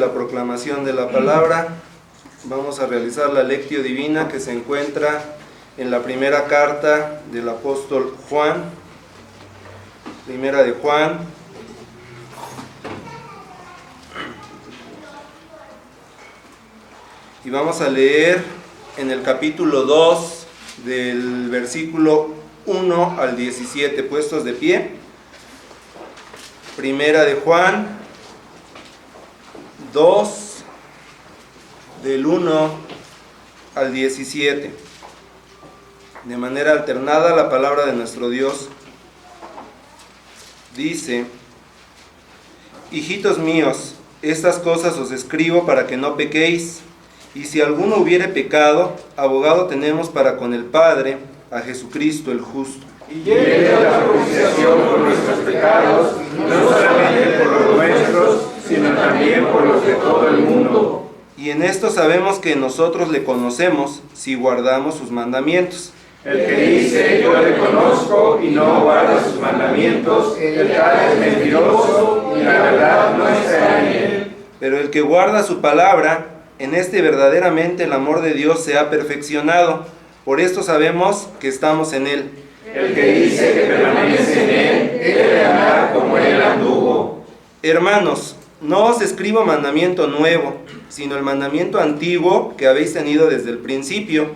la proclamación de la palabra, vamos a realizar la lectio divina que se encuentra en la primera carta del apóstol Juan, primera de Juan, y vamos a leer en el capítulo 2 del versículo 1 al 17, puestos de pie. Primera de Juan 2, del 1 al 17. De manera alternada, la palabra de nuestro Dios dice: Hijitos míos, estas cosas os escribo para que no pequéis. Y si alguno hubiere pecado, abogado tenemos para con el Padre, a Jesucristo el justo. Y llegue a la propiciación por nuestros pecados, no solamente por los nuestros, sino también por los de todo el mundo. Y en esto sabemos que nosotros le conocemos si guardamos sus mandamientos. El que dice, yo le conozco, y no guarda sus mandamientos, el tal es mentiroso, y la verdad no está en él. Pero el que guarda su palabra, en este verdaderamente el amor de Dios se ha perfeccionado. Por esto sabemos que estamos en él. El que dice que permanece en él, debe andar como él anduvo. Hermanos, no os escribo mandamiento nuevo, sino el mandamiento antiguo que habéis tenido desde el principio.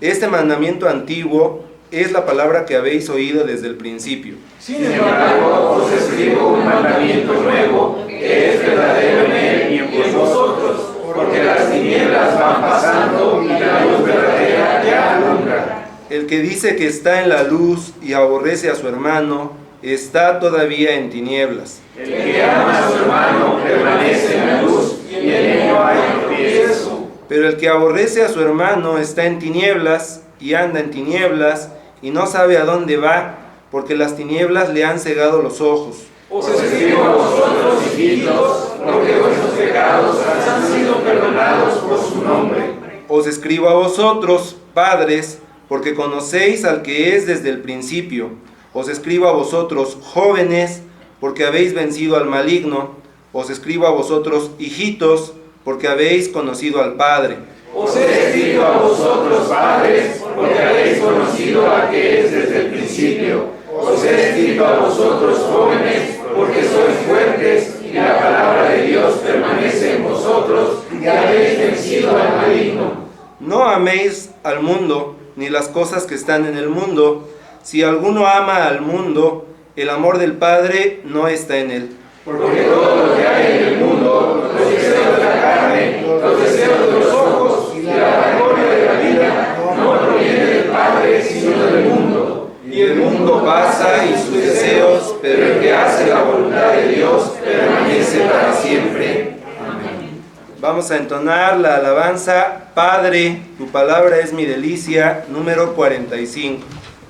Este mandamiento antiguo es la palabra que habéis oído desde el principio. Sin embargo, os escribo un mandamiento nuevo, que es verdadero en él y en vosotros, porque las tinieblas van pasando y la luz verdadera ya alumbra. El que dice que está en la luz y aborrece a su hermano, está todavía en tinieblas. El que ama a su hermano permanece en la luz, y en él no hay tropiezo. Pero el que aborrece a su hermano está en tinieblas y anda en tinieblas y no sabe a dónde va, porque las tinieblas le han cegado los ojos. Os escribo a vosotros, hijitos, porque vuestros pecados han sido perdonados por su nombre. Os escribo a vosotros, padres, porque conocéis al que es desde el principio. Os escribo a vosotros, jóvenes, porque habéis vencido al maligno. Os escribo a vosotros, hijitos, porque habéis conocido al Padre. Os he escrito a vosotros, padres, porque habéis conocido al que es desde el principio. Os he escrito a vosotros, jóvenes, porque sois fuertes, y la palabra de Dios permanece en vosotros, y habéis vencido al maligno. No améis al mundo, ni las cosas que están en el mundo. Si alguno ama al mundo, el amor del Padre no está en él. Porque todo lo que hay en el mundo, los deseos de la carne, los deseos de los ojos y la vanagloria de la vida, no proviene del Padre, sino del mundo. Y el mundo pasa y sus deseos, pero el que hace la voluntad de Dios permanece para siempre. Amén. Vamos a entonar la alabanza Padre, tu palabra es mi delicia, número 45.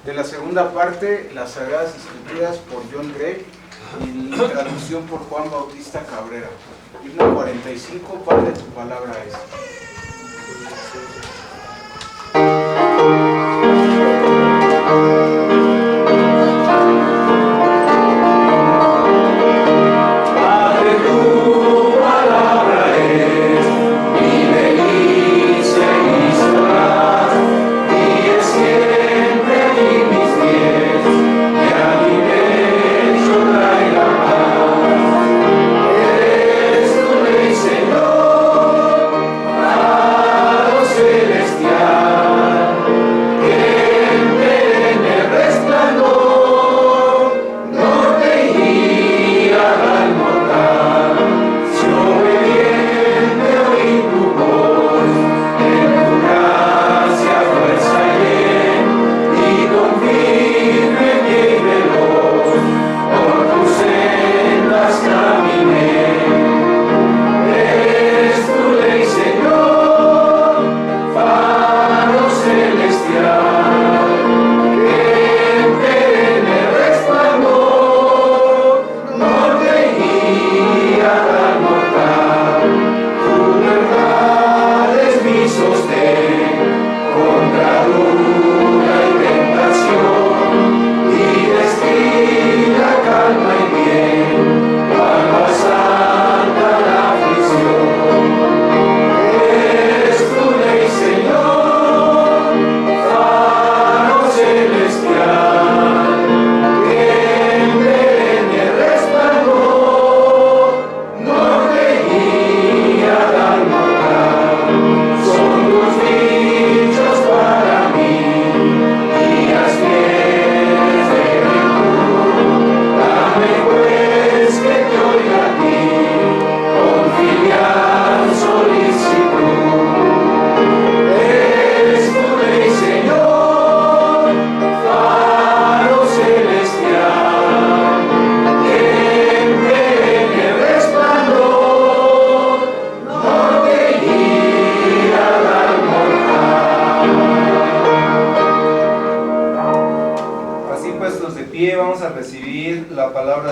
De la segunda parte, las Sagradas Escrituras por John Gregg y la traducción por Juan Bautista Cabrera. Himno 45, Padre, tu palabra es. Señor,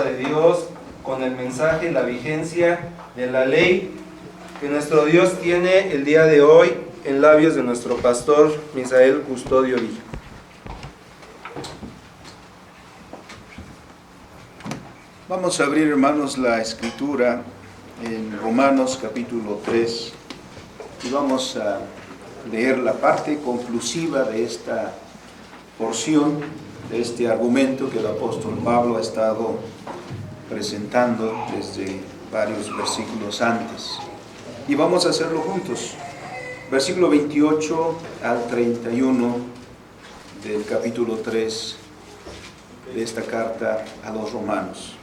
palabra de Dios con el mensaje, la vigencia de la ley que nuestro Dios tiene el día de hoy en labios de nuestro pastor Misael Custodio Villa. Vamos a abrir, hermanos, la escritura en Romanos capítulo 3 y vamos a leer la parte conclusiva de esta porción, de este argumento que el apóstol Pablo ha estado presentando desde varios versículos antes. Y vamos a hacerlo juntos. Versículo 28 al 31 del capítulo 3 de esta carta a los romanos.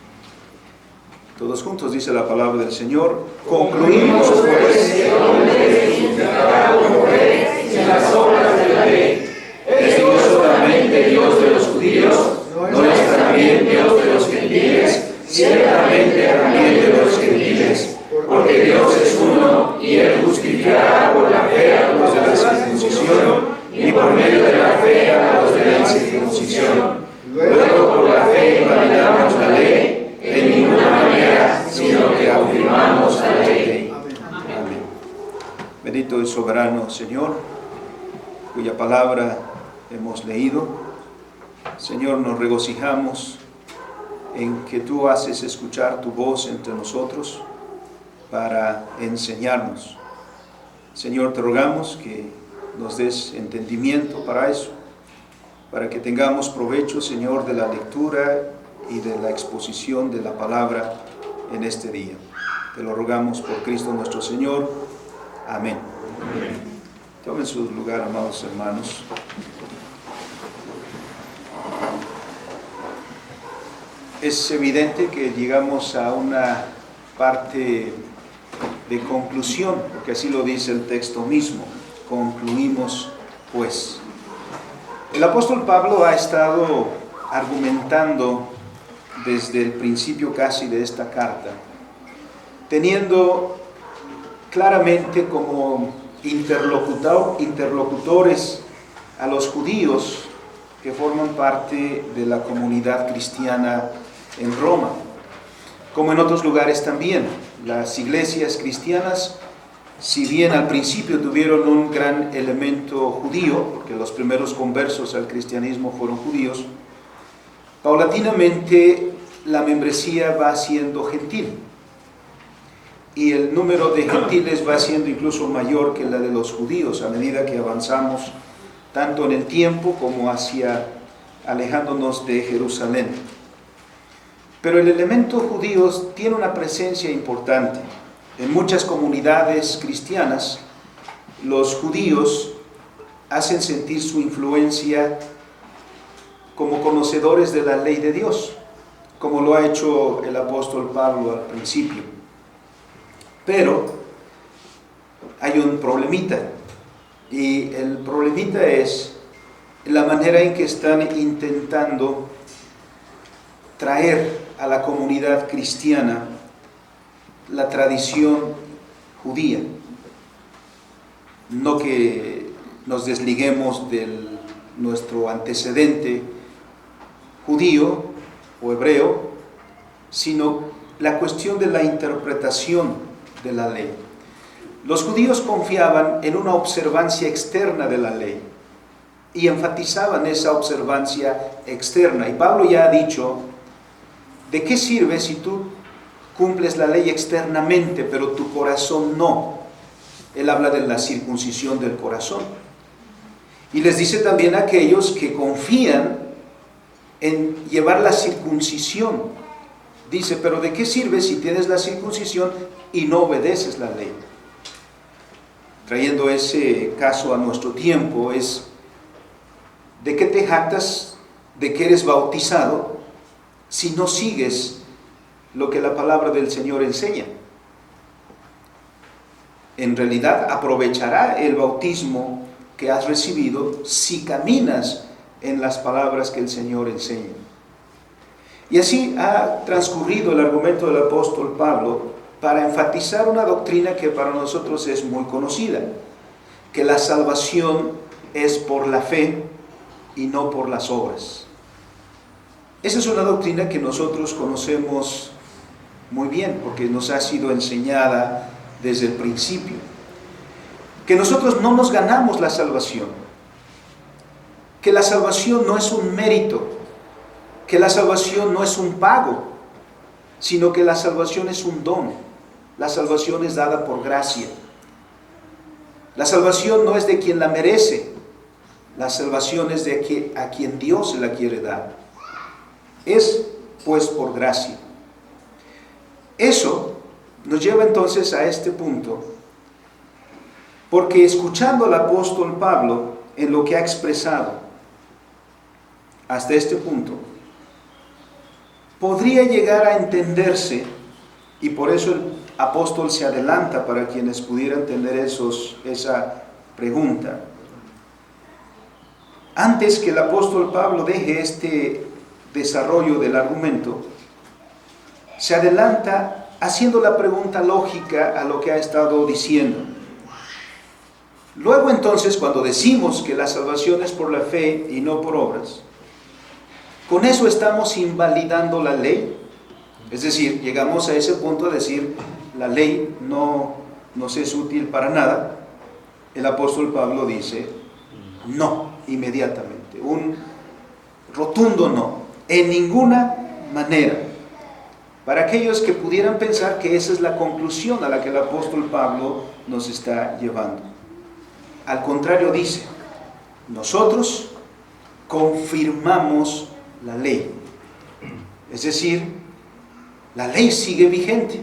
Todos juntos dice la palabra del Señor. Concluimos pues que el hombre es justificado por fe sin las obras de la ley. ¿Es Dios solamente Dios de los judíos? ¿No es también Dios de los gentiles? Ciertamente también de los gentiles, porque Dios es uno y Él justificará por la fe a los de la circuncisión y por medio de la fe a los de la incircuncisión. Luego por la fe validamos la ley. En ninguna manera, sino que afirmamos la ley. Amén. Bendito y soberano Señor, cuya palabra hemos leído. Señor, nos regocijamos en que tú haces escuchar tu voz entre nosotros para enseñarnos. Señor, te rogamos que nos des entendimiento para eso, para que tengamos provecho, Señor, de la lectura y de la exposición de la palabra en este día. Te lo rogamos por Cristo nuestro Señor. Amén. Amén. Tomen su lugar, amados hermanos. Es evidente que llegamos a una parte de conclusión, porque así lo dice el texto mismo. Concluimos pues. El apóstol Pablo ha estado argumentando desde el principio casi de esta carta, teniendo claramente como interlocutores a los judíos que forman parte de la comunidad cristiana en Roma, como en otros lugares también. Las iglesias cristianas, si bien al principio tuvieron un gran elemento judío, porque los primeros conversos al cristianismo fueron judíos, paulatinamente la membresía va siendo gentil y el número de gentiles va siendo incluso mayor que la de los judíos a medida que avanzamos tanto en el tiempo como hacia alejándonos de Jerusalén. Pero el elemento judío tiene una presencia importante. En muchas comunidades cristianas, los judíos hacen sentir su influencia como conocedores de la ley de Dios, como lo ha hecho el apóstol Pablo al principio. Pero hay un problemita, y el problemita es la manera en que están intentando traer a la comunidad cristiana la tradición judía. No que nos desliguemos de nuestro antecedente judío o hebreo, sino la cuestión de la interpretación de la ley. Los judíos confiaban en una observancia externa de la ley y enfatizaban esa observancia externa. Y Pablo ya ha dicho, ¿de qué sirve si tú cumples la ley externamente, pero tu corazón no? Él habla de la circuncisión del corazón. Y les dice también a aquellos que confían en llevar la circuncisión. Dice, pero ¿de qué sirve si tienes la circuncisión y no obedeces la ley? Trayendo ese caso a nuestro tiempo, es ¿de qué te jactas de que eres bautizado si no sigues lo que la palabra del Señor enseña? En realidad aprovechará el bautismo que has recibido si caminas en las palabras que el Señor enseña. Y así ha transcurrido el argumento del apóstol Pablo para enfatizar una doctrina que para nosotros es muy conocida, que la salvación es por la fe y no por las obras. Esa es una doctrina que nosotros conocemos muy bien, porque nos ha sido enseñada desde el principio. Que nosotros no nos ganamos la salvación, que la salvación no es un mérito, que la salvación no es un pago, sino que la salvación es un don. La salvación es dada por gracia. La salvación no es de quien la merece, la salvación es de a quien Dios se la quiere dar. Es pues por gracia. Eso nos lleva entonces a este punto, porque escuchando al apóstol Pablo en lo que ha expresado hasta este punto, podría llegar a entenderse, y por eso el apóstol se adelanta para quienes pudieran tener esa pregunta. Antes que el apóstol Pablo deje este desarrollo del argumento, se adelanta haciendo la pregunta lógica a lo que ha estado diciendo. Luego entonces, cuando decimos que la salvación es por la fe y no por obras, ¿con eso estamos invalidando la ley? Es decir, llegamos a ese punto de decir, la ley no nos es útil para nada. El apóstol Pablo dice, no, inmediatamente, un rotundo no, en ninguna manera. Para aquellos que pudieran pensar que esa es la conclusión a la que el apóstol Pablo nos está llevando. Al contrario dice, nosotros confirmamos la ley. Es decir, la ley sigue vigente.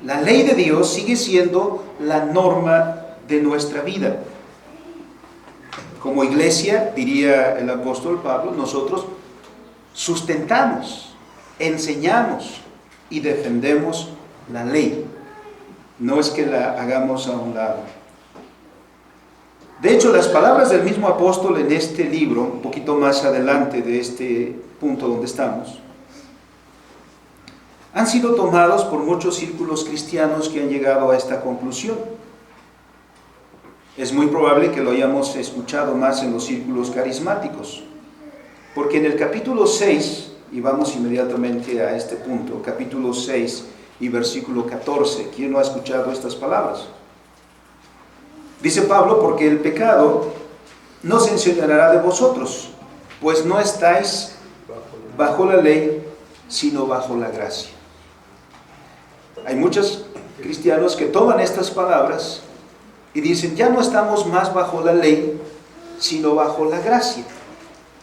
La ley de Dios sigue siendo la norma de nuestra vida. Como iglesia, diría el apóstol Pablo, nosotros sustentamos, enseñamos y defendemos la ley. No es que la hagamos a un lado. De hecho, las palabras del mismo apóstol en este libro, un poquito más adelante de este punto donde estamos, han sido tomados por muchos círculos cristianos que han llegado a esta conclusión. Es muy probable que lo hayamos escuchado más en los círculos carismáticos, porque en el capítulo 6, y vamos inmediatamente a este punto, capítulo 6 y versículo 14, ¿quién no ha escuchado estas palabras? Dice Pablo, porque el pecado no se enseñoreará de vosotros, pues no estáis bajo la ley, sino bajo la gracia. Hay muchos cristianos que toman estas palabras y dicen, ya no estamos más bajo la ley, sino bajo la gracia.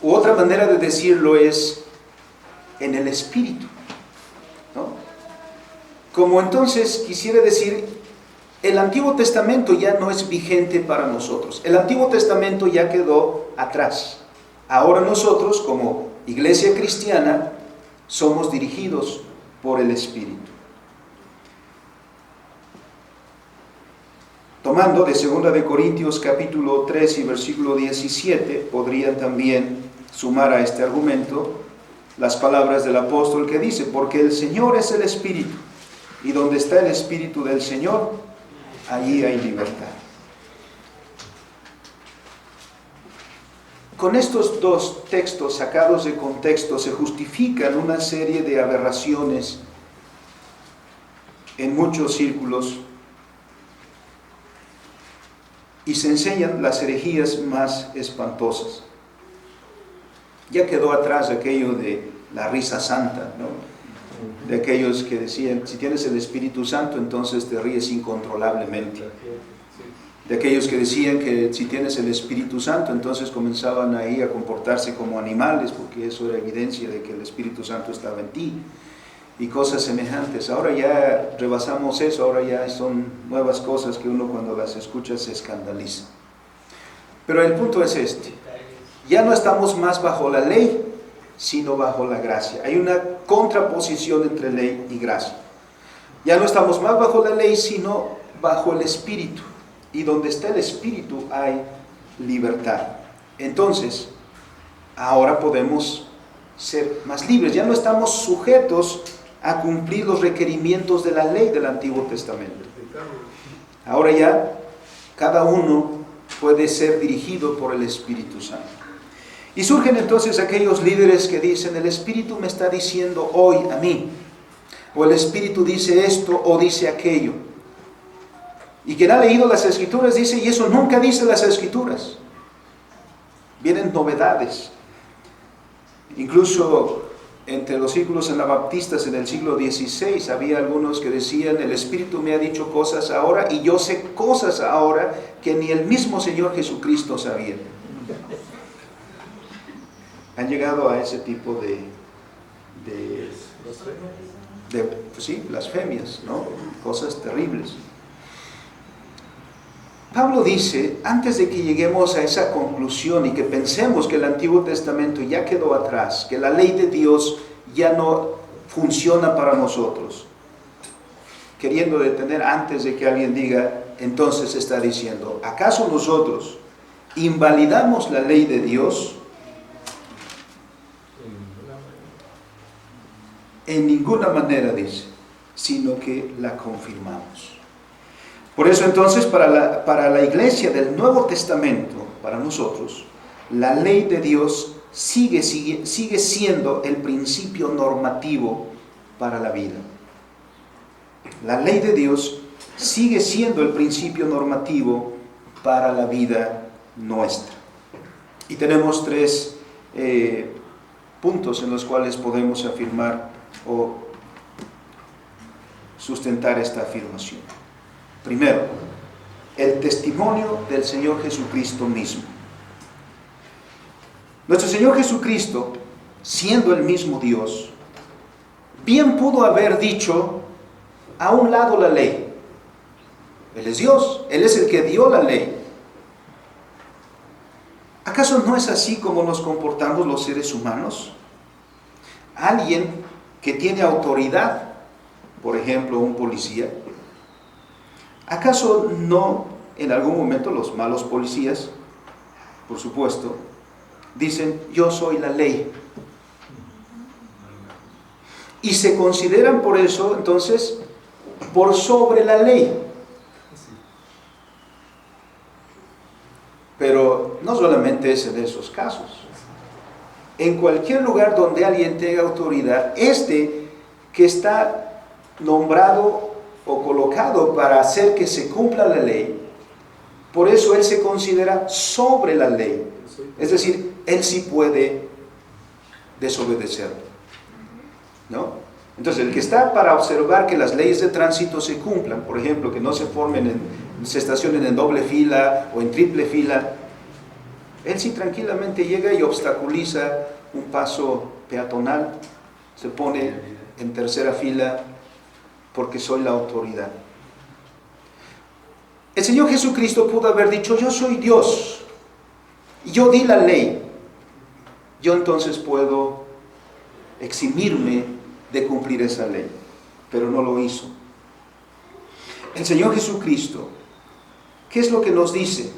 U otra manera de decirlo es, en el Espíritu, ¿no? Como entonces quisiera decir, el Antiguo Testamento ya no es vigente para nosotros. El Antiguo Testamento ya quedó atrás. Ahora nosotros, como iglesia cristiana, somos dirigidos por el Espíritu. Tomando de 2 de Corintios capítulo 3 y versículo 17, podrían también sumar a este argumento las palabras del apóstol que dice, porque el Señor es el Espíritu, y donde está el Espíritu del Señor, allí hay libertad. Con estos dos textos sacados de contexto se justifican una serie de aberraciones en muchos círculos y se enseñan las herejías más espantosas. Ya quedó atrás aquello de la risa santa, ¿no? De aquellos que decían, si tienes el Espíritu Santo, entonces te ríes incontrolablemente. De aquellos que decían que si tienes el Espíritu Santo, entonces comenzaban ahí a comportarse como animales, porque eso era evidencia de que el Espíritu Santo estaba en ti, y cosas semejantes. Ahora ya rebasamos eso, ahora ya son nuevas cosas que uno cuando las escucha se escandaliza. Pero el punto es este, ya no estamos más bajo la ley, sino bajo la gracia. Hay una contraposición entre ley y gracia. Ya no estamos más bajo la ley, sino bajo el Espíritu. Y donde está el Espíritu hay libertad. Entonces, ahora podemos ser más libres. Ya no estamos sujetos a cumplir los requerimientos de la ley del Antiguo Testamento. Ahora ya cada uno puede ser dirigido por el Espíritu Santo. Y surgen entonces aquellos líderes que dicen, el Espíritu me está diciendo hoy a mí, o el Espíritu dice esto o dice aquello. Y quien ha leído las Escrituras dice, y eso nunca dice las Escrituras. Vienen novedades. Incluso entre los círculos anabaptistas en el siglo XVI había algunos que decían, el Espíritu me ha dicho cosas ahora y yo sé cosas ahora que ni el mismo Señor Jesucristo sabía. Han llegado a ese tipo de pues sí, blasfemias, ¿no? Cosas terribles. Pablo dice, antes de que lleguemos a esa conclusión y que pensemos que el Antiguo Testamento ya quedó atrás, que la ley de Dios ya no funciona para nosotros, queriendo detener antes de que alguien diga, entonces está diciendo, ¿acaso nosotros invalidamos la ley de Dios? En ninguna manera dice, sino que la confirmamos. Por eso entonces para la iglesia del Nuevo Testamento, para nosotros, la ley de Dios sigue siendo el principio normativo para la vida. La ley de Dios sigue siendo el principio normativo para la vida nuestra. Y tenemos tres puntos en los cuales podemos afirmar o sustentar esta afirmación. Primero, el testimonio del Señor Jesucristo mismo. Nuestro Señor Jesucristo, siendo el mismo Dios, bien pudo haber dicho a un lado la ley. Él es Dios, Él es el que dio la ley. ¿Acaso no es así como nos comportamos los seres humanos? Alguien que tiene autoridad, por ejemplo, un policía, ¿acaso no en algún momento los malos policías, por supuesto, dicen, yo soy la ley? Y se consideran por eso, entonces, por sobre la ley. Pero no solamente es en esos casos. En cualquier lugar donde alguien tenga autoridad, que está nombrado o colocado para hacer que se cumpla la ley, por eso él se considera sobre la ley. Es decir, él sí puede desobedecer, ¿no? Entonces, el que está para observar que las leyes de tránsito se cumplan, por ejemplo, que no se estacionen en doble fila o en triple fila, él sí tranquilamente llega y obstaculiza un paso peatonal, se pone en tercera fila porque soy la autoridad. El Señor Jesucristo pudo haber dicho, yo soy Dios, y yo di la ley, yo entonces puedo eximirme de cumplir esa ley, pero no lo hizo. El Señor Jesucristo, ¿qué es lo que nos dice?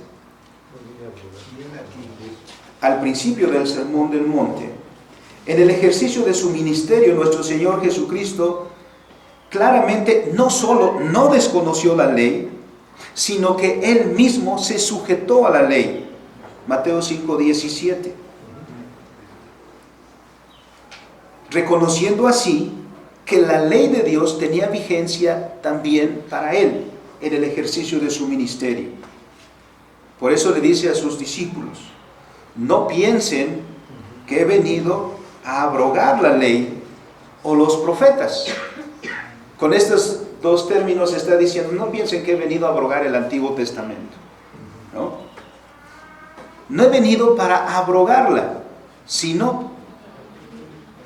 Al principio del Sermón del Monte, en el ejercicio de su ministerio, nuestro Señor Jesucristo claramente no solo no desconoció la ley, sino que Él mismo se sujetó a la ley. Mateo 5:17. Reconociendo así que la ley de Dios tenía vigencia también para Él en el ejercicio de su ministerio. Por eso le dice a sus discípulos, no piensen que he venido a abrogar la ley o los profetas. Con estos dos términos está diciendo, no piensen que he venido a abrogar el Antiguo Testamento. No he venido para abrogarla, sino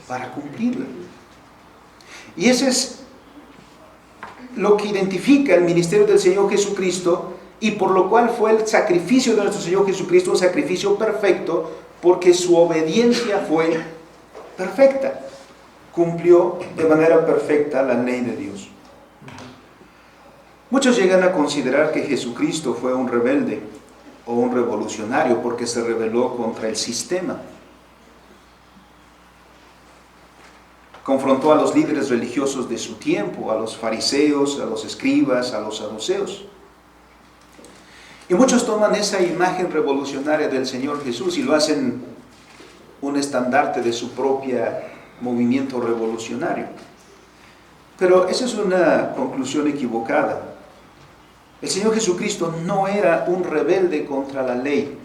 para cumplirla. Y ese es lo que identifica el ministerio del Señor Jesucristo, y por lo cual fue el sacrificio de nuestro Señor Jesucristo un sacrificio perfecto, porque su obediencia fue perfecta. Cumplió de manera perfecta la ley de Dios. Muchos llegan a considerar que Jesucristo fue un rebelde o un revolucionario porque se rebeló contra el sistema. Confrontó a los líderes religiosos de su tiempo, a los fariseos, a los escribas, a los saduceos. Y muchos toman esa imagen revolucionaria del Señor Jesús y lo hacen un estandarte de su propia movimiento revolucionario. Pero esa es una conclusión equivocada. El Señor Jesucristo no era un rebelde contra la ley.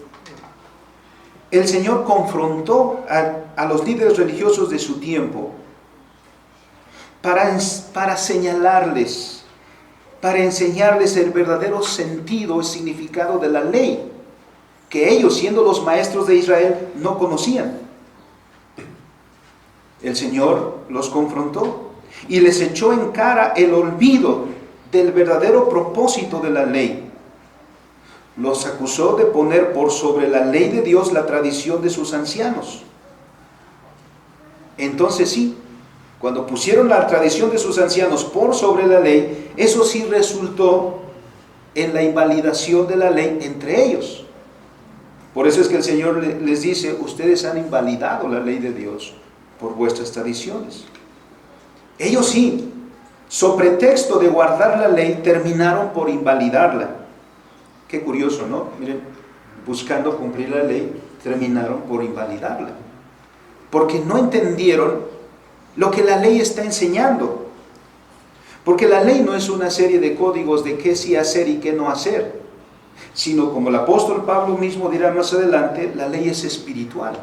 El Señor confrontó a los líderes religiosos de su tiempo para señalarles, para enseñarles el verdadero sentido y significado de la ley, que ellos, siendo los maestros de Israel, no conocían. El Señor los confrontó y les echó en cara el olvido del verdadero propósito de la ley. Los acusó de poner por sobre la ley de Dios la tradición de sus ancianos. Entonces sí, cuando pusieron la tradición de sus ancianos por sobre la ley, eso sí resultó en la invalidación de la ley entre ellos. Por eso es que el Señor les dice, ustedes han invalidado la ley de Dios por vuestras tradiciones. Ellos sí, sobre pretexto de guardar la ley, terminaron por invalidarla. Qué curioso, ¿no? Miren, buscando cumplir la ley, terminaron por invalidarla. Porque no entendieron lo que la ley está enseñando. Porque la ley no es una serie de códigos de qué sí hacer y qué no hacer, sino, como el apóstol Pablo mismo dirá más adelante, la ley es espiritual.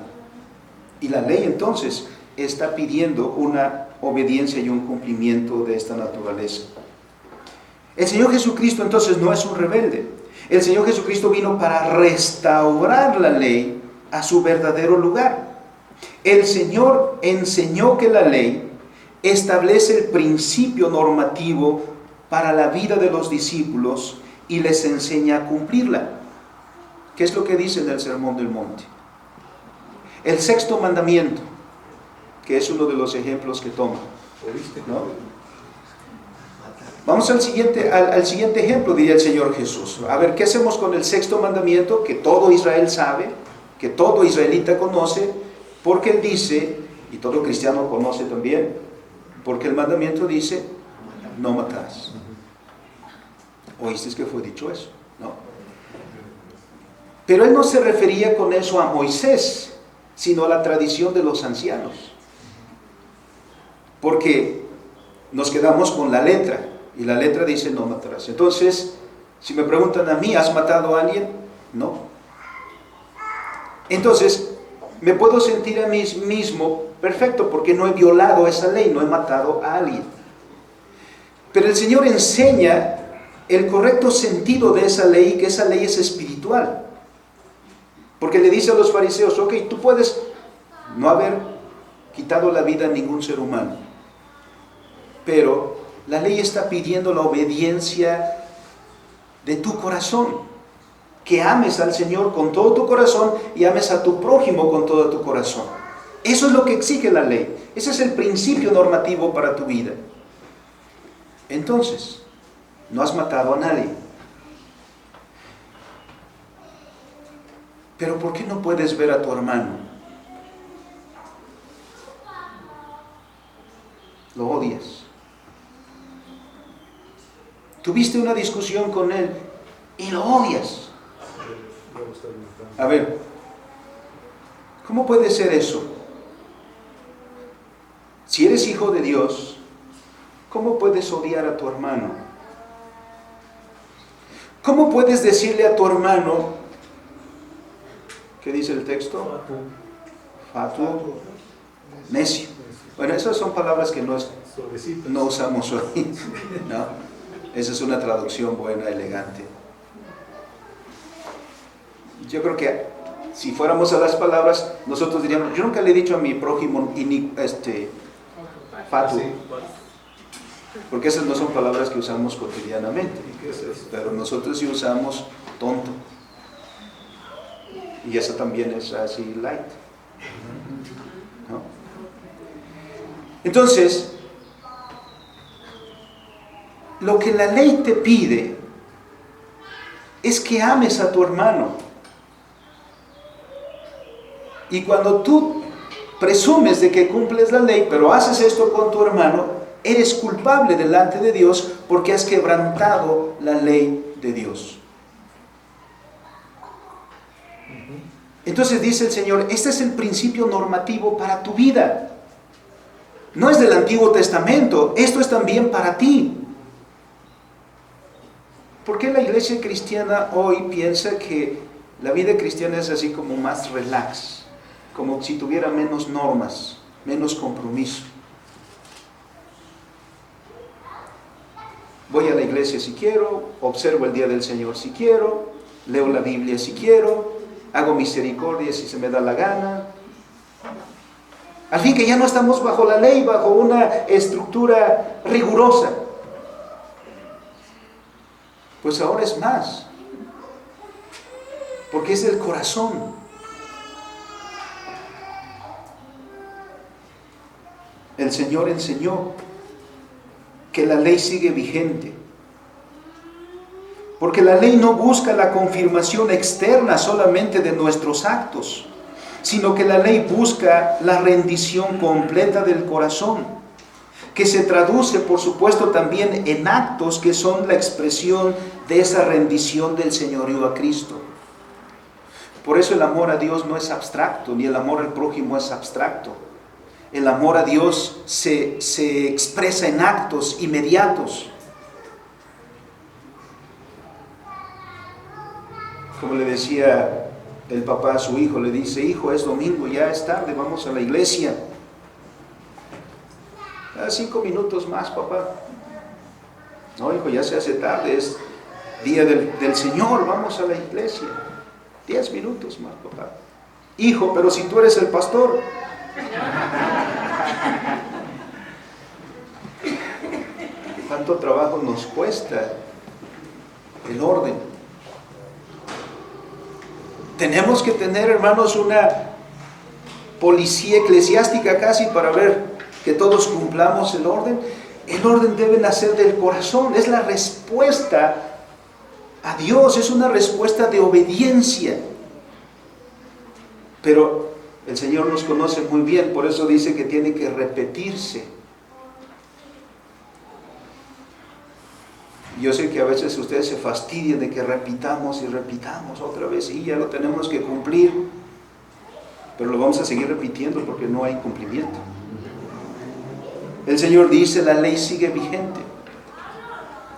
Y la ley entonces está pidiendo una obediencia y un cumplimiento de esta naturaleza. El Señor Jesucristo entonces no es un rebelde. El Señor Jesucristo vino para restaurar la ley a su verdadero lugar. El Señor enseñó que la ley establece el principio normativo para la vida de los discípulos y les enseña a cumplirla. ¿Qué es lo que dice en el Sermón del Monte? El sexto mandamiento, que es uno de los ejemplos que toma, ¿no? Vamos al siguiente ejemplo, diría el Señor Jesús. A ver, ¿qué hacemos con el sexto mandamiento que todo Israel sabe, que todo israelita conoce? Porque Él dice, y todo cristiano conoce también, porque el mandamiento dice, no matarás. ¿Oíste que fue dicho eso? ¿No? Pero Él no se refería con eso a Moisés, sino a la tradición de los ancianos. Porque nos quedamos con la letra, y la letra dice no matarás. Entonces, si me preguntan a mí, ¿has matado a alguien? No. Entonces, me puedo sentir a mí mismo perfecto porque no he violado esa ley, no he matado a alguien. Pero el Señor enseña el correcto sentido de esa ley, que esa ley es espiritual. Porque le dice a los fariseos, ok, tú puedes no haber quitado la vida a ningún ser humano, pero la ley está pidiendo la obediencia de tu corazón, que ames al Señor con todo tu corazón y ames a tu prójimo con todo tu corazón. Eso es lo que exige la ley. Ese es el principio normativo para tu vida. Entonces, no has matado a nadie. Pero ¿por qué no puedes ver a tu hermano? Lo odias. Tuviste una discusión con él y lo odias. A ver, ¿cómo puede ser eso? Si eres hijo de Dios, ¿cómo puedes odiar a tu hermano? ¿Cómo puedes decirle a tu hermano, ¿qué dice el texto? Fatuo, necio. Bueno, esas son palabras que no usamos hoy, ¿no? Esa es una traducción buena, elegante. Yo creo que si fuéramos a las palabras, nosotros diríamos, yo nunca le he dicho a mi prójimo fatuo, porque esas no son palabras que usamos cotidianamente, pero nosotros sí usamos tonto, y esa también es así light, ¿no? Entonces, lo que la ley te pide es que ames a tu hermano. Y cuando tú presumes de que cumples la ley, pero haces esto con tu hermano, eres culpable delante de Dios porque has quebrantado la ley de Dios. Entonces dice el Señor, este es el principio normativo para tu vida. No es del Antiguo Testamento, esto es también para ti. ¿Por qué la iglesia cristiana hoy piensa que la vida cristiana es así como más relax? Como si tuviera menos normas, menos compromiso. Voy a la iglesia si quiero, observo el día del Señor si quiero, leo la Biblia si quiero, hago misericordia si se me da la gana. Al fin que ya no estamos bajo la ley, bajo una estructura rigurosa. Pues ahora es más, porque es el corazón. El Señor enseñó que la ley sigue vigente, porque la ley no busca la confirmación externa solamente de nuestros actos, sino que la ley busca la rendición completa del corazón, que se traduce, por supuesto, también en actos que son la expresión de esa rendición del señorío a Cristo. Por eso el amor a Dios no es abstracto, ni el amor al prójimo es abstracto. El amor a Dios se expresa en actos inmediatos. Como le decía el papá a su hijo, le dice, hijo, es domingo, ya es tarde, vamos a la iglesia. 5 minutos más, papá. No, hijo, ya se hace tarde, es día del Señor, vamos a la iglesia. 10 minutos más, papá. Hijo, pero si tú eres el pastor. ¿Cuánto trabajo nos cuesta el orden? Tenemos que tener, hermanos, una policía eclesiástica casi para ver que todos cumplamos el orden. El orden debe nacer del corazón, es la respuesta a Dios, es una respuesta de obediencia. Pero el Señor nos conoce muy bien, por eso dice que tiene que repetirse. Yo sé que a veces ustedes se fastidian de que repitamos y repitamos otra vez, y ya lo tenemos que cumplir, pero lo vamos a seguir repitiendo porque no hay cumplimiento. El Señor dice, la ley sigue vigente.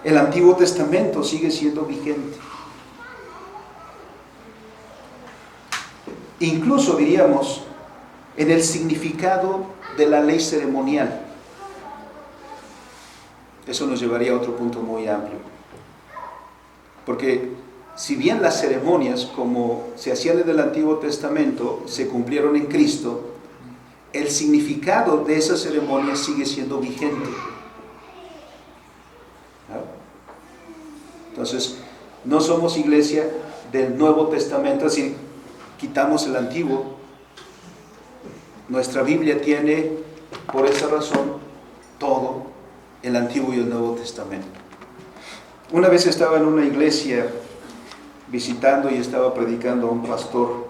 El Antiguo Testamento sigue siendo vigente. Incluso diríamos, en el significado de la ley ceremonial. Eso nos llevaría a otro punto muy amplio. Porque si bien las ceremonias, como se hacían en el Antiguo Testamento, se cumplieron en Cristo, el significado de esas ceremonias sigue siendo vigente. ¿No? Entonces, no somos iglesia del Nuevo Testamento, así quitamos el Antiguo. Nuestra Biblia tiene, por esa razón, todo el Antiguo y el Nuevo Testamento. Una vez estaba en una iglesia visitando y estaba predicando a un pastor,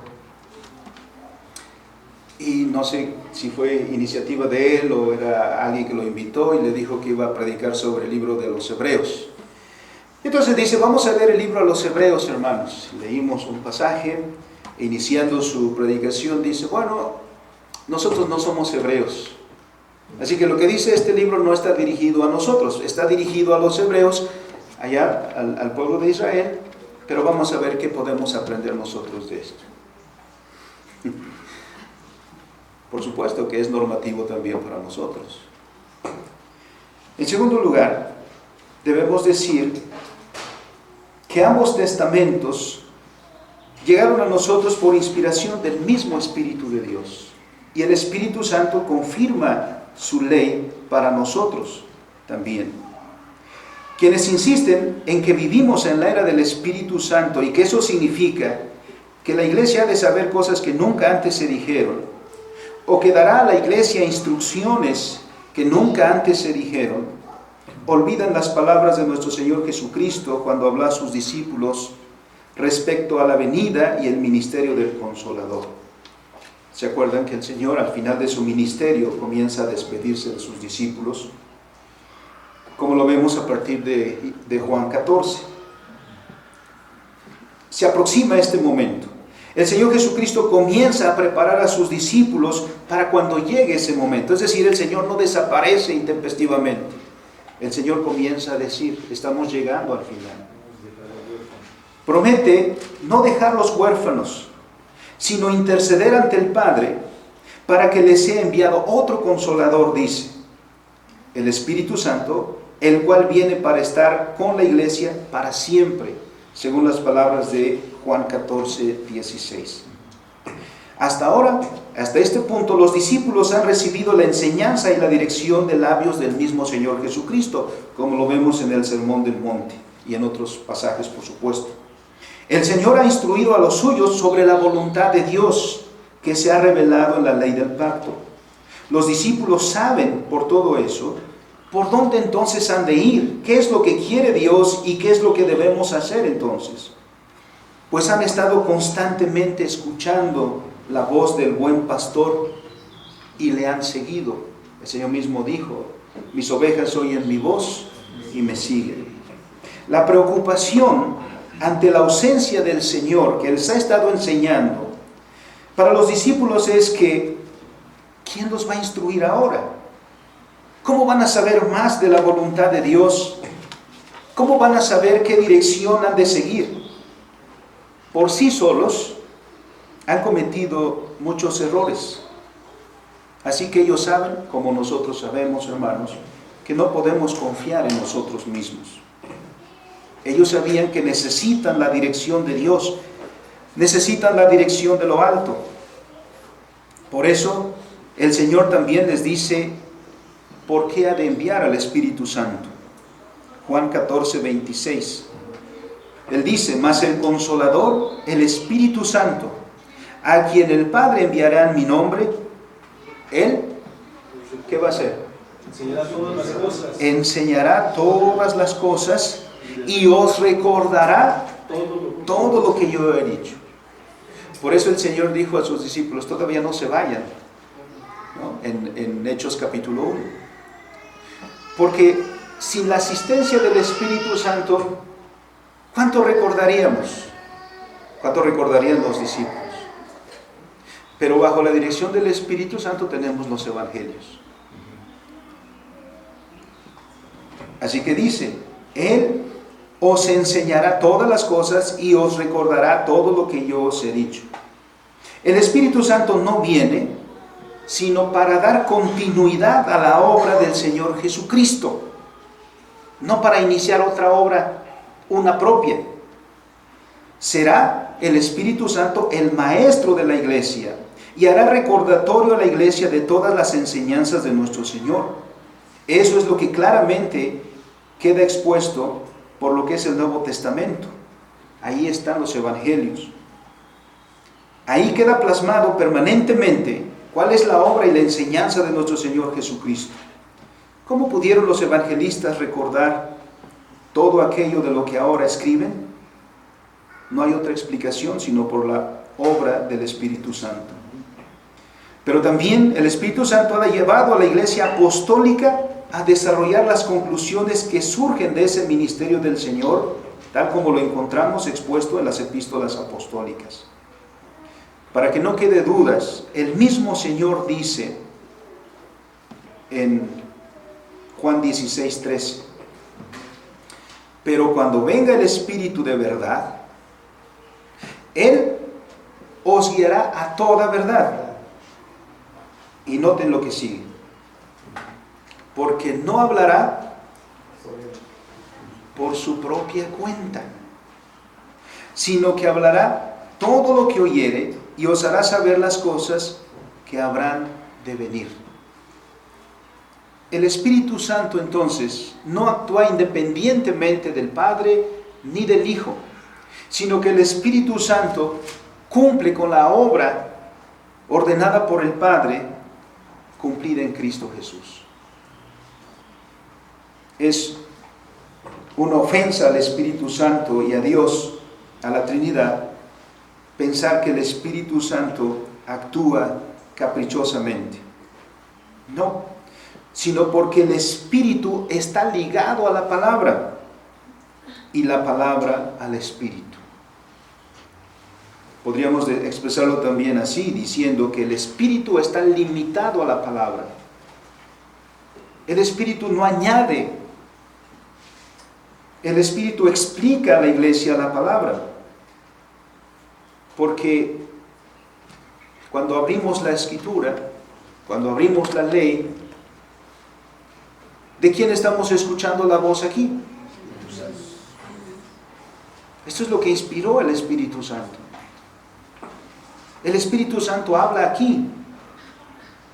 y no sé si fue iniciativa de él o era alguien que lo invitó y le dijo que iba a predicar sobre el libro de los Hebreos. Entonces dice, vamos a leer el libro a los Hebreos, hermanos. Leímos un pasaje, iniciando su predicación dice, bueno, nosotros no somos hebreos, así que lo que dice este libro no está dirigido a nosotros, está dirigido a los hebreos, allá al pueblo de Israel, pero vamos a ver qué podemos aprender nosotros de esto. Por supuesto que es normativo también para nosotros. En segundo lugar, debemos decir que ambos testamentos llegaron a nosotros por inspiración del mismo Espíritu de Dios. Y el Espíritu Santo confirma su ley para nosotros también. Quienes insisten en que vivimos en la era del Espíritu Santo y que eso significa que la iglesia ha de saber cosas que nunca antes se dijeron, o que dará a la iglesia instrucciones que nunca antes se dijeron, olvidan las palabras de nuestro Señor Jesucristo cuando habló a sus discípulos respecto a la venida y el ministerio del Consolador. ¿Se acuerdan que el Señor al final de su ministerio comienza a despedirse de sus discípulos? Como lo vemos a partir de Juan 14. Se aproxima este momento. El Señor Jesucristo comienza a preparar a sus discípulos para cuando llegue ese momento. Es decir, el Señor no desaparece intempestivamente. El Señor comienza a decir, estamos llegando al final. Promete no dejarlos huérfanos, sino interceder ante el Padre para que les sea enviado otro consolador, dice, el Espíritu Santo, el cual viene para estar con la iglesia para siempre, según las palabras de Juan 14, 16. Hasta ahora, hasta este punto, los discípulos han recibido la enseñanza y la dirección de labios del mismo Señor Jesucristo, como lo vemos en el Sermón del Monte y en otros pasajes, por supuesto. El Señor ha instruido a los suyos sobre la voluntad de Dios que se ha revelado en la ley del pacto. Los discípulos saben por todo eso, ¿por dónde entonces han de ir? ¿Qué es lo que quiere Dios y qué es lo que debemos hacer entonces? Pues han estado constantemente escuchando la voz del buen pastor y le han seguido. El Señor mismo dijo, mis ovejas oyen mi voz y me siguen. La preocupación ante la ausencia del Señor que les ha estado enseñando para los discípulos es que ¿quién los va a instruir ahora? ¿Cómo van a saber más de la voluntad de Dios? ¿Cómo van a saber qué dirección han de seguir? Por sí solos han cometido muchos errores. Así que ellos saben, como nosotros sabemos, hermanos, que no podemos confiar en nosotros mismos. Ellos sabían que necesitan la dirección de Dios, necesitan la dirección de lo alto. Por eso, el Señor también les dice, ¿por qué ha de enviar al Espíritu Santo? Juan 14, 26. Él dice, mas el Consolador, el Espíritu Santo, a quien el Padre enviará en mi nombre, Él, ¿qué va a hacer? Enseñará todas las cosas. Enseñará todas las cosas y os recordará todo lo que yo he dicho. Por eso el Señor dijo a sus discípulos, todavía no se vayan, ¿no? En Hechos capítulo 1. Porque sin la asistencia del Espíritu Santo, ¿cuánto recordaríamos? ¿Cuánto recordarían los discípulos? Pero bajo la dirección del Espíritu Santo tenemos los evangelios. Así que dice, Él os enseñará todas las cosas y os recordará todo lo que yo os he dicho. El Espíritu Santo no viene sino para dar continuidad a la obra del Señor Jesucristo, no para iniciar otra obra, una propia. Será el Espíritu Santo el maestro de la iglesia y hará recordatorio a la iglesia de todas las enseñanzas de nuestro Señor. Eso es lo que claramente queda expuesto por lo que es el Nuevo Testamento. Ahí están los evangelios. Ahí queda plasmado permanentemente cuál es la obra y la enseñanza de nuestro Señor Jesucristo. ¿Cómo pudieron los evangelistas recordar todo aquello de lo que ahora escriben? No hay otra explicación sino por la obra del Espíritu Santo. Pero también el Espíritu Santo ha llevado a la iglesia apostólica a desarrollar las conclusiones que surgen de ese ministerio del Señor, tal como lo encontramos expuesto en las epístolas apostólicas. Para que no quede dudas, el mismo Señor dice en Juan 16, 13, pero cuando venga el Espíritu de verdad, Él os guiará a toda verdad. Y noten lo que sigue. Porque no hablará por su propia cuenta, sino que hablará todo lo que oyere y os hará saber las cosas que habrán de venir. El Espíritu Santo entonces no actúa independientemente del Padre ni del Hijo, sino que el Espíritu Santo cumple con la obra ordenada por el Padre, cumplida en Cristo Jesús. Es una ofensa al Espíritu Santo y a Dios, a la Trinidad, pensar que el Espíritu Santo actúa caprichosamente. No, sino porque el Espíritu está ligado a la palabra y la palabra al Espíritu. Podríamos expresarlo también así, diciendo que el Espíritu está limitado a la palabra. El Espíritu no añade. El Espíritu explica a la iglesia la palabra. Porque cuando abrimos la Escritura, cuando abrimos la ley, ¿de quién estamos escuchando la voz aquí? Esto es lo que inspiró el Espíritu Santo. El Espíritu Santo habla aquí.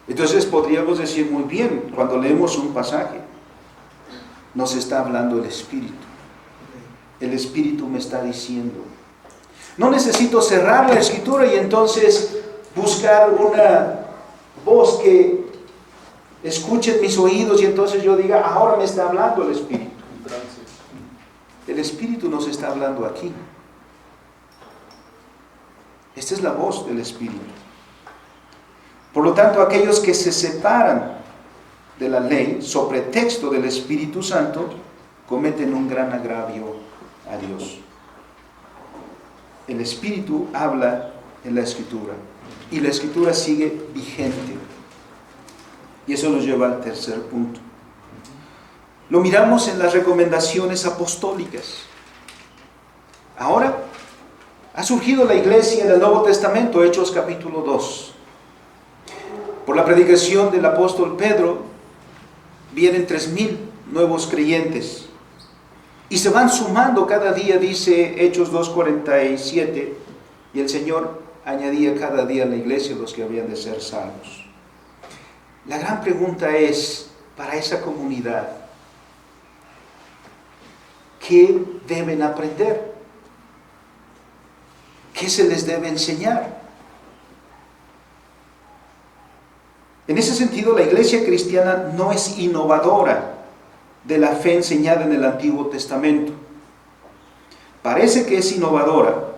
Entonces podríamos decir muy bien, cuando leemos un pasaje, nos está hablando el Espíritu. El Espíritu me está diciendo. No necesito cerrar la Escritura y entonces buscar una voz que escuche en mis oídos y entonces yo diga, ahora me está hablando el Espíritu. El Espíritu nos está hablando aquí. Esta es la voz del Espíritu. Por lo tanto, aquellos que se separan de la ley, sobre texto del Espíritu Santo, cometen un gran agravio a Dios. El Espíritu habla en la Escritura y la Escritura sigue vigente. Y eso nos lleva al tercer punto. Lo miramos en las recomendaciones apostólicas. Ahora ha surgido la iglesia en el Nuevo Testamento, Hechos capítulo 2. Por la predicación del apóstol Pedro, vienen 3,000 nuevos creyentes. Y se van sumando cada día, dice Hechos 2:47, y el Señor añadía cada día a la iglesia los que habían de ser salvos. La gran pregunta es, para esa comunidad, ¿qué deben aprender? ¿Qué se les debe enseñar? En ese sentido, la iglesia cristiana no es innovadora de la fe enseñada en el Antiguo Testamento. Parece que es innovadora,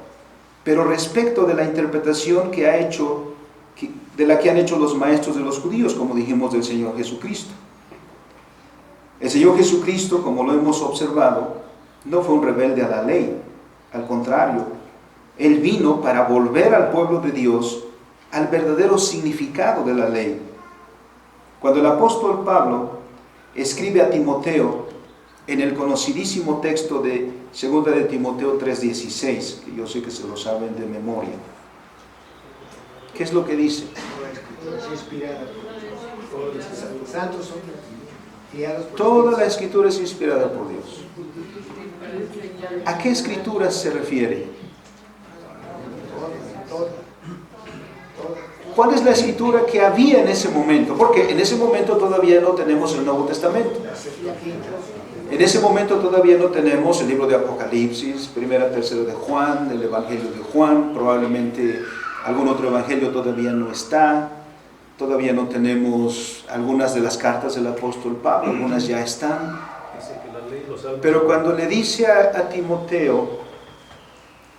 pero respecto de la interpretación de la que han hecho los maestros de los judíos, como dijimos del Señor Jesucristo. El Señor Jesucristo, como lo hemos observado, no fue un rebelde a la ley. Al contrario, Él vino para volver al pueblo de Dios al verdadero significado de la ley. Cuando el apóstol Pablo escribe a Timoteo en el conocidísimo texto de 2 de Timoteo 3:16, que yo sé que se lo saben de memoria, ¿qué es lo que dice? Toda la Escritura es inspirada por Dios. ¿A qué Escrituras se refiere? ¿Cuál es la Escritura que había en ese momento? Porque en ese momento todavía no tenemos el Nuevo Testamento. En ese momento todavía no tenemos el libro de Apocalipsis, primera, tercera de Juan, el Evangelio de Juan, probablemente algún otro evangelio todavía no está. Todavía no tenemos algunas de las cartas del apóstol Pablo, algunas ya están. Pero cuando le dice a Timoteo,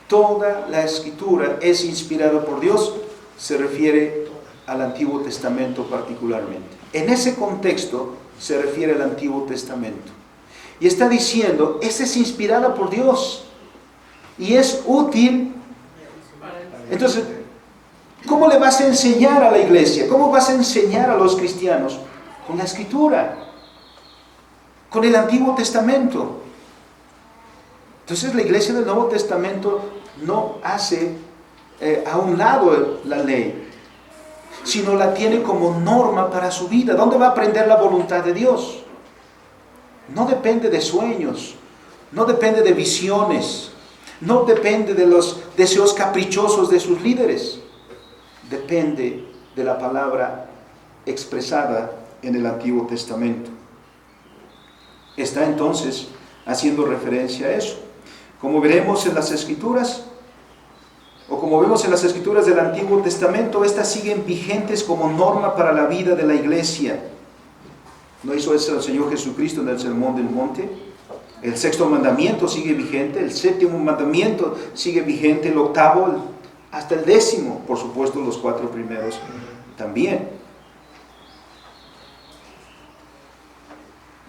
toda la Escritura es inspirada por Dios, se refiere al Antiguo Testamento particularmente. En ese contexto se refiere al Antiguo Testamento. Y está diciendo, esa es inspirada por Dios y es útil. Entonces, ¿cómo le vas a enseñar a la iglesia? ¿Cómo vas a enseñar a los cristianos? Con la Escritura, con el Antiguo Testamento. Entonces la iglesia del Nuevo Testamento no hace a un lado la ley, sino la tiene como norma para su vida. ¿Dónde va a aprender la voluntad de Dios? No depende de sueños, no depende de visiones, no depende de los deseos caprichosos de sus líderes. Depende de la palabra expresada en el Antiguo Testamento. Está entonces haciendo referencia a eso. Como veremos en las Escrituras, o como vemos en las Escrituras del Antiguo Testamento, estas siguen vigentes como norma para la vida de la iglesia. ¿No hizo eso el Señor Jesucristo en el Sermón del Monte? El 6º mandamiento sigue vigente, el 7º mandamiento sigue vigente, el 8º, hasta el 10º, por supuesto los 4 primeros también.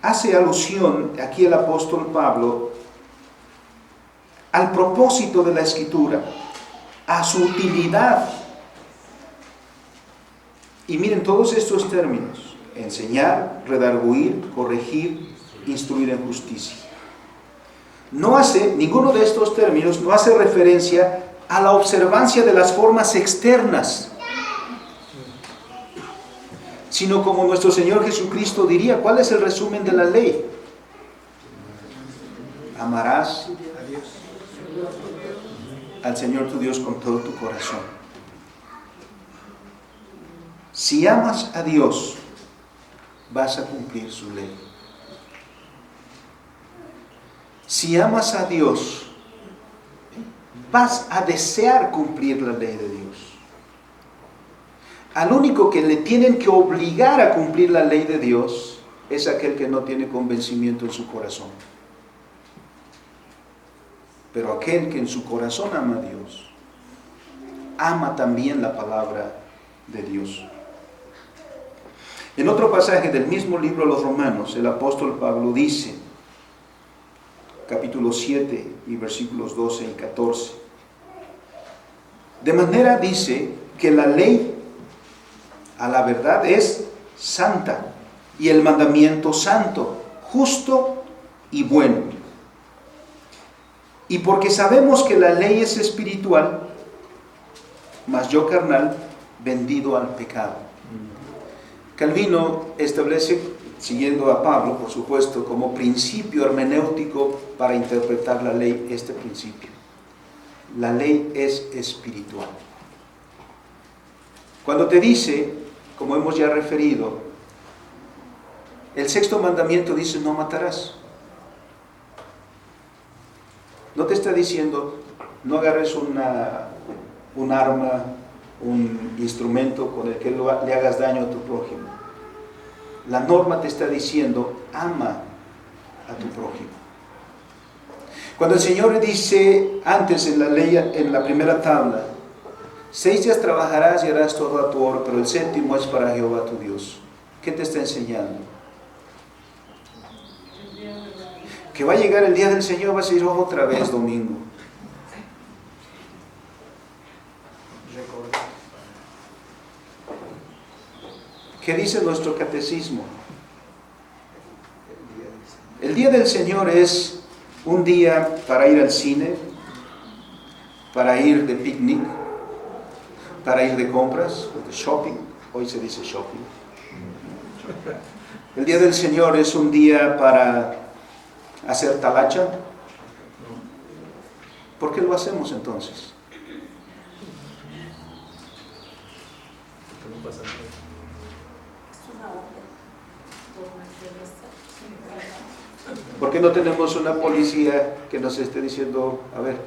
Hace alusión aquí el apóstol Pablo al propósito de la Escritura. a su utilidad. Y miren todos estos términos: enseñar, redarguir, corregir, instruir en justicia. Ninguno de estos términos no hace referencia a la observancia de las formas externas, sino como nuestro Señor Jesucristo diría, ¿cuál es el resumen de la ley? Amarás al Señor tu Dios con todo tu corazón. Si amas a Dios, vas a cumplir su ley. Si amas a Dios, vas a desear cumplir la ley de Dios. Al único que le tienen que obligar a cumplir la ley de Dios es aquel que no tiene convencimiento en su corazón. Pero aquel que en su corazón ama a Dios, ama también la palabra de Dios. En otro pasaje del mismo libro de los Romanos, el apóstol Pablo dice, capítulo 7 y versículos 12 y 14, de manera dice que la ley a la verdad es santa, y el mandamiento santo, justo y bueno. Y porque sabemos que la ley es espiritual, mas yo carnal, vendido al pecado. Calvino establece, siguiendo a Pablo, por supuesto, como principio hermenéutico para interpretar la ley, este principio: la ley es espiritual. Cuando te dice, como hemos ya referido, el sexto mandamiento dice: no matarás. No te está diciendo: no agarres un arma, un instrumento con el que le hagas daño a tu prójimo. La norma te está diciendo: ama a tu prójimo. Cuando el Señor dice antes en la ley, en la primera tabla, 6 días trabajarás y harás todo a tu hora, pero el séptimo es para Jehová tu Dios, ¿qué te está enseñando? Que va a llegar el día del Señor, vas a ir otra vez domingo. ¿Qué dice nuestro catecismo? El día del Señor es un día para ir al cine, para ir de picnic, para ir de compras, de shopping. Hoy se dice shopping. El día del Señor es un día para hacer talacha. ¿Por qué lo hacemos entonces? ¿Por qué no tenemos una policía que nos esté diciendo, a ver?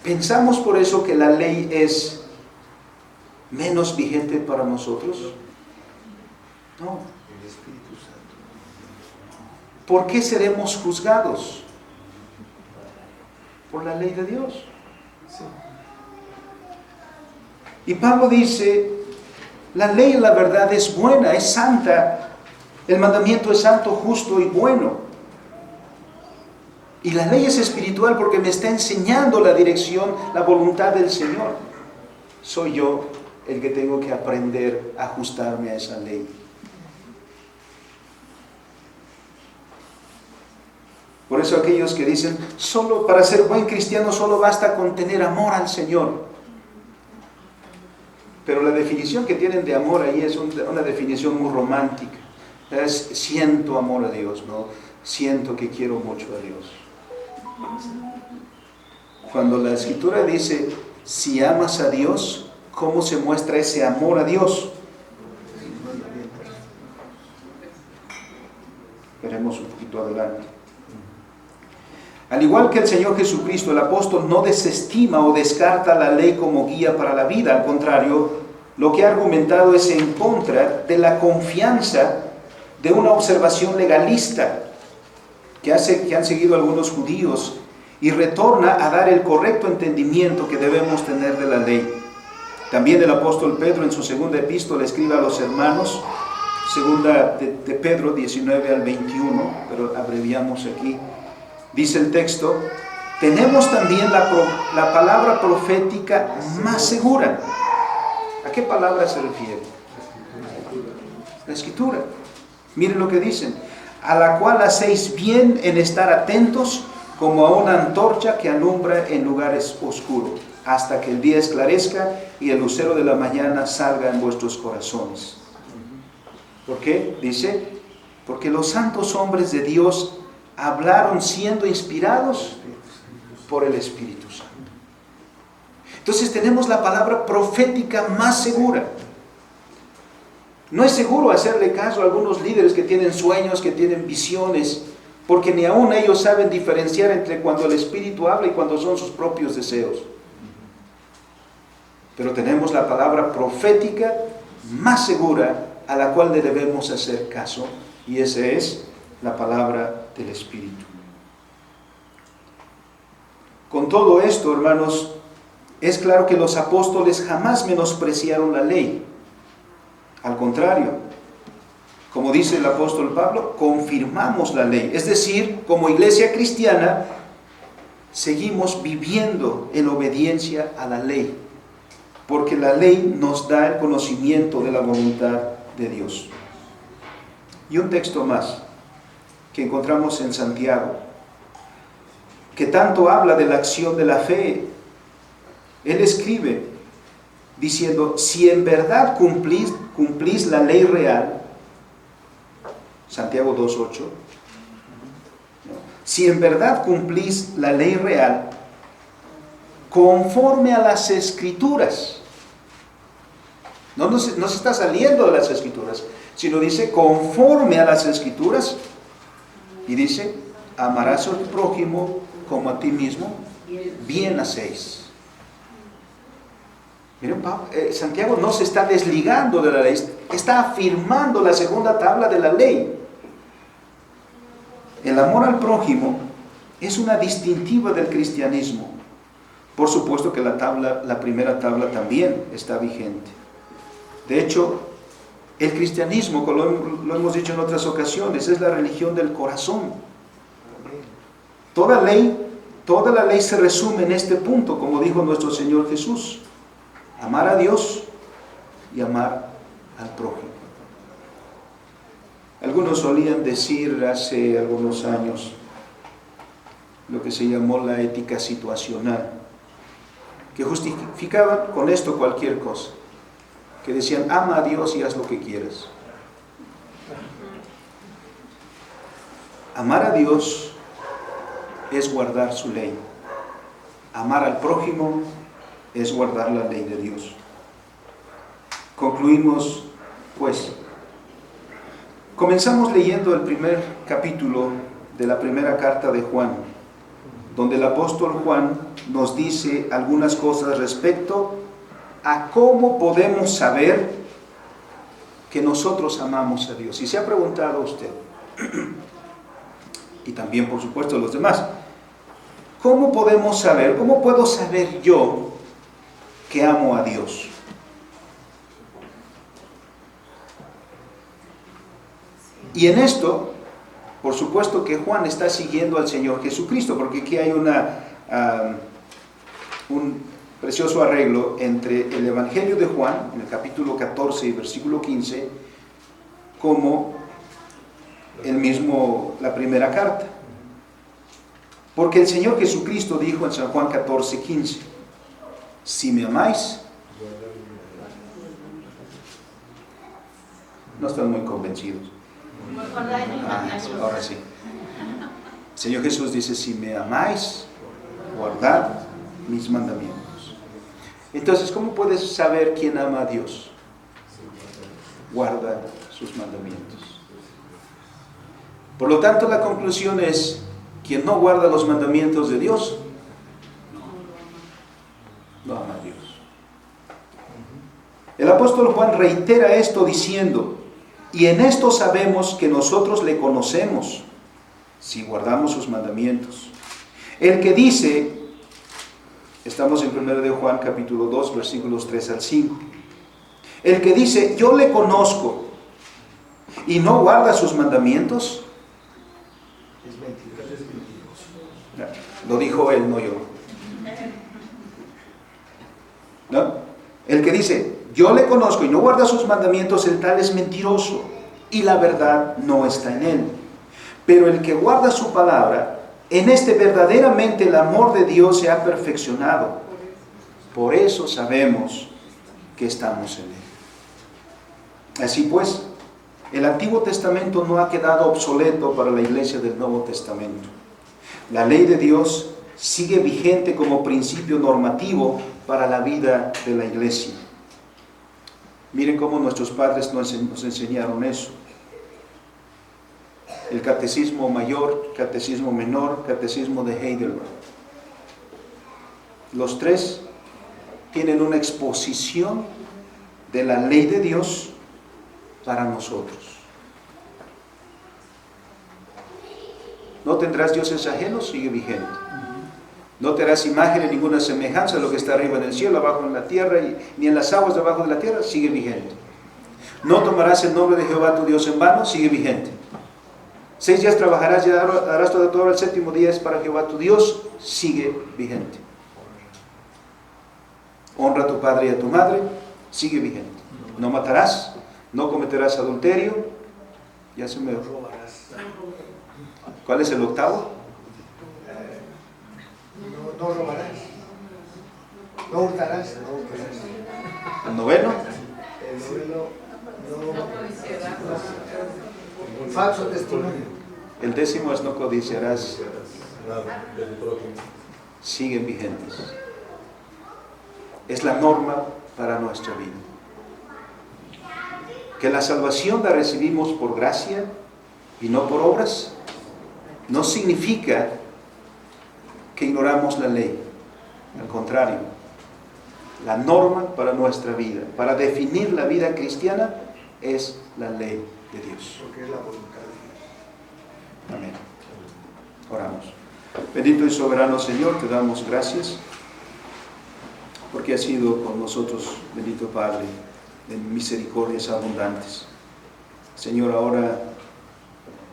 ¿Pensamos por eso que la ley es menos vigente para nosotros? No. ¿Por qué seremos juzgados? Por la ley de Dios. Y Pablo dice, la ley, la verdad, es buena, es santa. El mandamiento es santo, justo y bueno. Y la ley es espiritual porque me está enseñando la dirección, la voluntad del Señor. Soy yo el que tengo que aprender a ajustarme a esa ley. Por eso aquellos que dicen, solo para ser buen cristiano solo basta con tener amor al Señor. Pero la definición que tienen de amor ahí es una definición muy romántica. Es siento amor a Dios, ¿no? Siento que quiero mucho a Dios. Cuando la Escritura dice, si amas a Dios, ¿cómo se muestra ese amor a Dios? Veremos un poquito adelante. Al igual que el Señor Jesucristo, el apóstol no desestima o descarta la ley como guía para la vida. Al contrario, lo que ha argumentado es en contra de la confianza de una observación legalista que han seguido algunos judíos y retorna a dar el correcto entendimiento que debemos tener de la ley. También el apóstol Pedro en su segunda epístola escribe a los hermanos, segunda de Pedro 19 al 21, pero abreviamos aquí. Dice el texto, tenemos también la palabra profética más segura. ¿A qué palabra se refiere? La Escritura. Miren lo que dicen. A la cual hacéis bien en estar atentos como a una antorcha que alumbra en lugares oscuros, hasta que el día esclarezca y el lucero de la mañana salga en vuestros corazones. ¿Por qué? Dice, porque los santos hombres de Dios hablaron siendo inspirados por el Espíritu Santo. Entonces tenemos la palabra profética más segura. No es seguro hacerle caso a algunos líderes que tienen sueños, que tienen visiones, porque ni aún ellos saben diferenciar entre cuando el Espíritu habla y cuando son sus propios deseos. Pero tenemos la palabra profética más segura a la cual le debemos hacer caso, y esa es la palabra del Espíritu. Con todo esto, hermanos, es claro que los apóstoles jamás menospreciaron la ley. Al contrario, como dice el apóstol Pablo, confirmamos la ley. Es decir, como iglesia cristiana, seguimos viviendo en obediencia a la ley, porque la ley nos da el conocimiento de la voluntad de Dios. Y un texto más que encontramos en Santiago, que tanto habla de la acción de la fe. Él escribe diciendo, si en verdad cumplís la ley real, Santiago 2:8, si en verdad cumplís la ley real, conforme a las Escrituras, no se está saliendo de las Escrituras, sino dice conforme a las Escrituras, y dice, amarás a tu prójimo como a ti mismo, bien hacéis. Miren, Santiago no se está desligando de la ley, está afirmando la segunda tabla de la ley. El amor al prójimo es una distintiva del cristianismo. Por supuesto que la primera tabla también está vigente. De hecho, el cristianismo, como lo hemos dicho en otras ocasiones, es la religión del corazón. Toda la ley se resume en este punto, como dijo nuestro Señor Jesús: amar a Dios y amar al prójimo. Algunos solían decir hace algunos años lo que se llamó la ética situacional, que justificaban con esto cualquier cosa, que decían, ama a Dios y haz lo que quieras. Amar a Dios es guardar su ley. Amar al prójimo es guardar la ley de Dios. Concluimos, pues. Comenzamos leyendo el primer capítulo de la primera carta de Juan, donde el apóstol Juan nos dice algunas cosas respecto a cómo podemos saber que nosotros amamos a Dios. Y se ha preguntado usted, y también por supuesto los demás, ¿cómo podemos saber, cómo puedo saber yo que amo a Dios? Y en esto, por supuesto que Juan está siguiendo al Señor Jesucristo, porque aquí hay un precioso arreglo entre el Evangelio de Juan, en el capítulo 14 y versículo 15, como la primera carta. Porque el Señor Jesucristo dijo en San Juan 14, 15, si me amáis, no están muy convencidos. Ahora sí. El Señor Jesús dice, si me amáis, guardad mis mandamientos. Entonces, ¿cómo puedes saber quién ama a Dios? Guarda sus mandamientos. Por lo tanto, la conclusión es, quien no guarda los mandamientos de Dios, no ama a Dios. El apóstol Juan reitera esto diciendo, y en esto sabemos que nosotros le conocemos, si guardamos sus mandamientos. El que dice, estamos en 1 de Juan capítulo 2, versículos 3 al 5. El que dice, yo le conozco, y no guarda sus mandamientos, Lo dijo él, no yo. ¿No? El que dice, yo le conozco y no guarda sus mandamientos, el tal es mentiroso y la verdad no está en él. Pero el que guarda su palabra, en este verdaderamente el amor de Dios se ha perfeccionado. Por eso sabemos que estamos en él. Así pues, el Antiguo Testamento no ha quedado obsoleto para la iglesia del Nuevo Testamento. La ley de Dios sigue vigente como principio normativo para la vida de la iglesia. Miren cómo nuestros padres nos enseñaron eso. El catecismo mayor, catecismo menor, catecismo de Heidelberg. Los tres tienen una exposición de la ley de Dios para nosotros. No tendrás dioses ajenos, sigue vigente. No te harás imagen ni ninguna semejanza de lo que está arriba en el cielo, abajo en la tierra, ni en las aguas debajo de la tierra, sigue vigente. No tomarás el nombre de Jehová tu Dios en vano, sigue vigente. 6 días trabajarás y harás toda tu obra, el séptimo día es para Jehová tu Dios, sigue vigente. Honra a tu padre y a tu madre, sigue vigente. No matarás, no cometerás adulterio, ya se me... ¿Cuál es el octavo? No robarás, no hurtarás, ¿El noveno? falso testimonio. El 10º es no codiciarás. Siguen vigentes. Es la norma para nuestra vida. Que la salvación la recibimos por gracia y no por obras, no significa que ignoramos la ley. Al contrario, la norma para nuestra vida, para definir la vida cristiana, es la ley de Dios. Porque es la voluntad de Dios. Amén. Oramos. Bendito y soberano Señor, te damos gracias porque has sido con nosotros, bendito Padre, en misericordias abundantes. Señor, ahora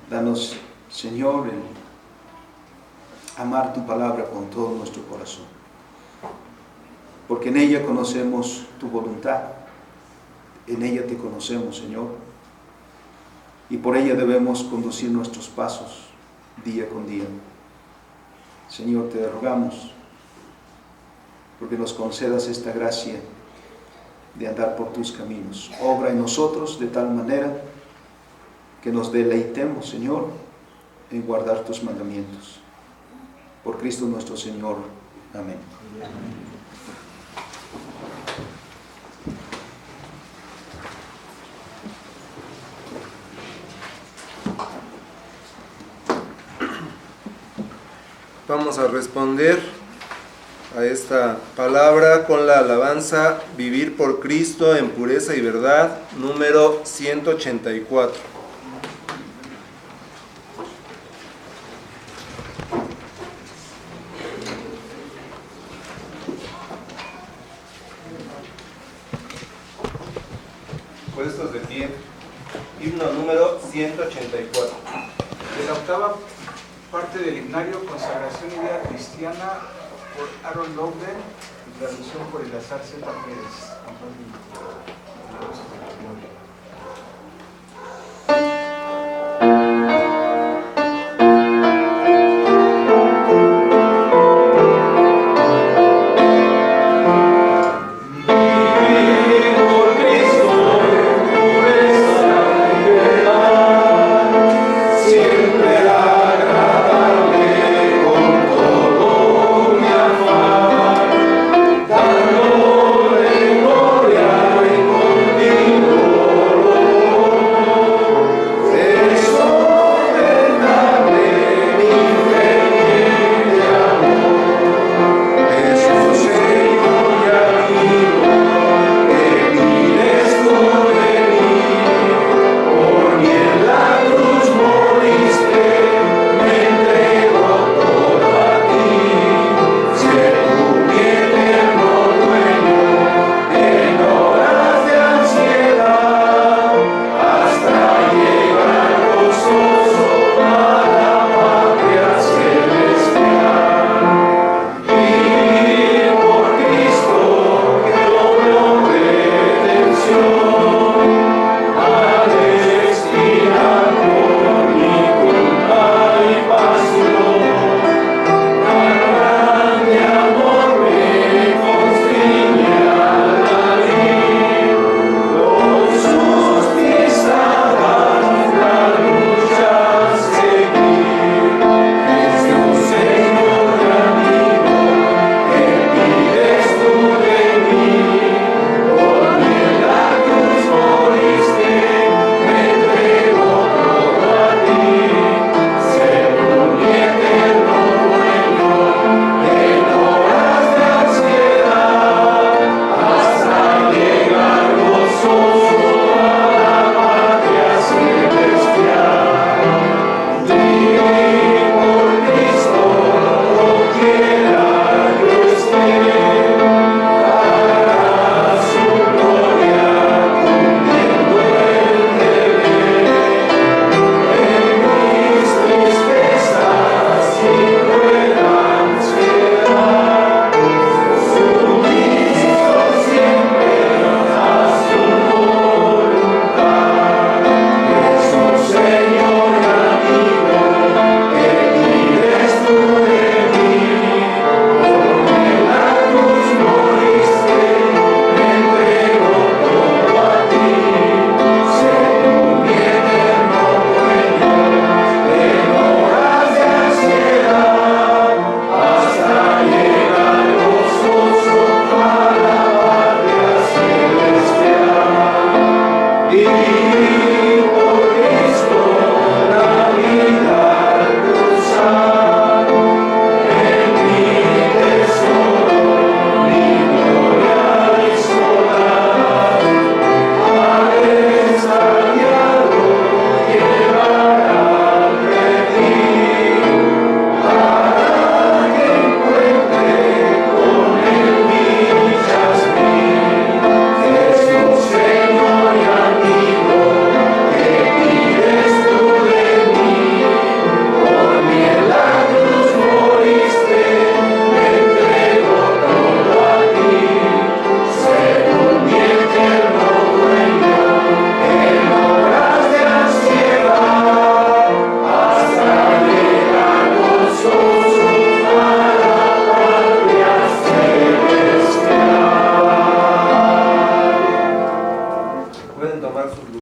danos, Señor, el amar tu palabra con todo nuestro corazón, porque en ella conocemos tu voluntad, en ella te conocemos, Señor, y por ella debemos conducir nuestros pasos día con día. Señor, te rogamos porque nos concedas esta gracia de andar por tus caminos. Obra en nosotros de tal manera que nos deleitemos, Señor, en guardar tus mandamientos. Por Cristo nuestro Señor. Amén. Vamos a responder a esta palabra con la alabanza Vivir por Cristo en pureza y verdad, número 184. Puestos de pie. Himno número 184. De la octava parte del himnario Consagración y Vida Cristiana por Aaron Loudon y traducción por Eleazar Z. Pérez.